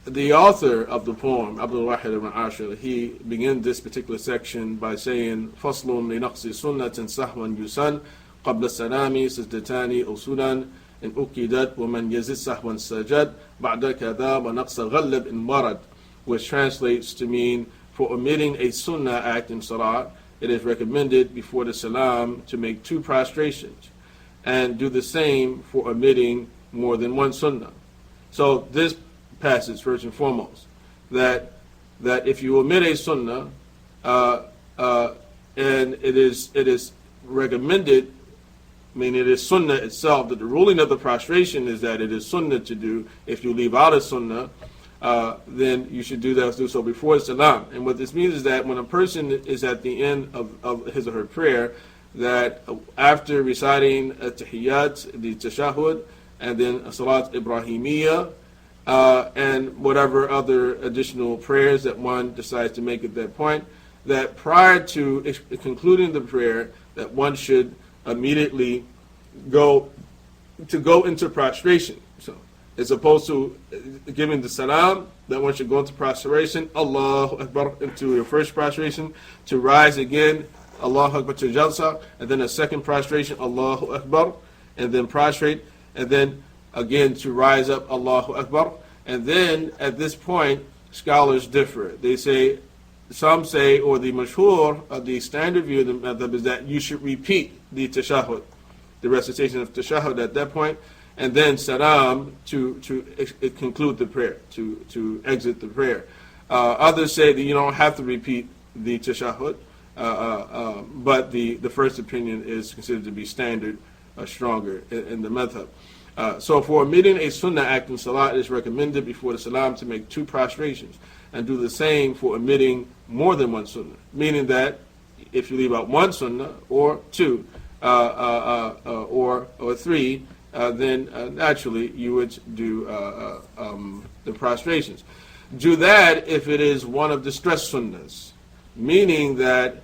the author of the poem, Abdul Wahid ibn Ashir, he began this particular section by saying, فَصْلٌ لِنَقْصِ سُنَّةٍ سَهْوًا يُسَنْ قَبْلَ السَّلَامِ سَجْدَتَانِ أُصُولًا إِنْ أُكِّدَتْ وَمَنْ يَزِدْ سَهْوًا سَجَدْ بَعْدَ كَذَا وَنَقْصَ غَلَّبْ إِنْ وَرَدْ, which translates to mean, for omitting a sunnah act in salah, it is recommended before the salam to make 2 prostrations, and do the same for omitting more than 1 sunnah. So this passage, first and foremost, that if you omit a sunnah, and it is recommended, meaning it is sunnah itself, that the ruling of the prostration is that it is sunnah to do. If you leave out a sunnah, then you should do so before salam. And what this means is that when a person is at the end of his or her prayer, that after reciting a tahiyyat, the tashahhud, and then a salat ibrahimiyya, and whatever other additional prayers that one decides to make at that point, that prior to concluding the prayer, that one should immediately go into prostration. So, as opposed to giving the salam, that one should go into prostration, Allahu Akbar, into your first prostration, to rise again, Allahu Akbar to jalsa, and then a second prostration, Allahu Akbar, and then prostrate, and then again to rise up, Allahu Akbar. And then at this point, scholars differ. They say, some say, or the mashhur, the standard view of the madhab is that you should repeat the tashahhud, the recitation of tashahhud at that point, and then salam to conclude the prayer, to exit the prayer. Others say that you don't have to repeat the tashahhud, but the first opinion is considered to be standard, stronger in the madhab. So for omitting a sunnah act in salah, it is recommended before the salam to make 2 prostrations, and do the same for omitting more than 1 sunnah, meaning that if you leave out 1 sunnah, or 2, or 3, then naturally you would do the prostrations. Do that if it is one of the stress sunnahs, meaning that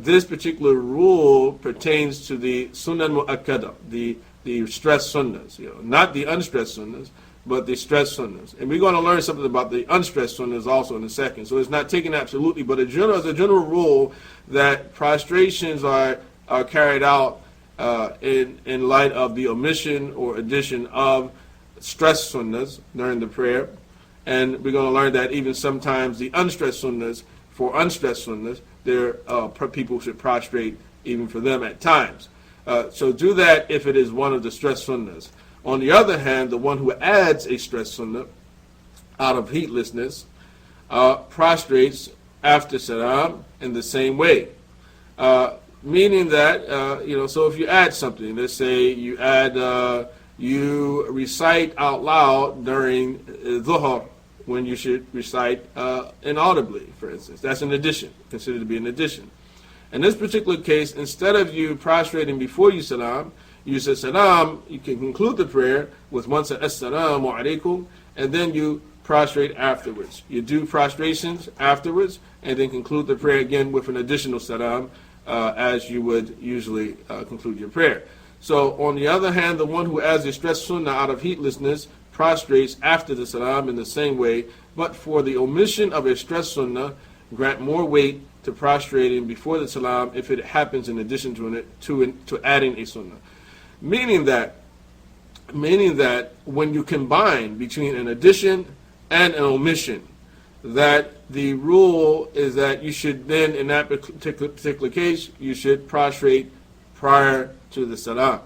this particular rule pertains to the sunnah mu'akkada, the stress sunnahs, not the unstressed sunnahs, but the stress sunnahs. And we're going to learn something about the unstressed sunnahs also in a second. So it's not taken absolutely, but as a general rule, that prostrations are carried out in light of the omission or addition of stress sunnahs during the prayer. And we're going to learn that even sometimes the unstressed sunnahs, for unstressed sunnahs, people should prostrate even for them at times. So do that if it is one of the stress sunnahs. On the other hand, the one who adds a stress sunnah out of heedlessness prostrates after salam in the same way. Meaning that, so if you add something, let's say you recite out loud during dhuhr when you should recite inaudibly, for instance. That's an addition, considered to be an addition. In this particular case, instead of you prostrating before you salam, you say salam, you can conclude the prayer with one say assalamu alaikum, and then you prostrate afterwards. You do prostrations afterwards, and then conclude the prayer again with an additional salam, as you would usually conclude your prayer. So, on the other hand, the one who adds a stress sunnah out of heedlessness prostrates after the salam in the same way, but for the omission of a stress sunnah, grant more weight to prostrating before the salam if it happens in addition to adding a sunnah. Meaning that when you combine between an addition and an omission, that the rule is that you should then, in that particular case, you should prostrate prior to the salam.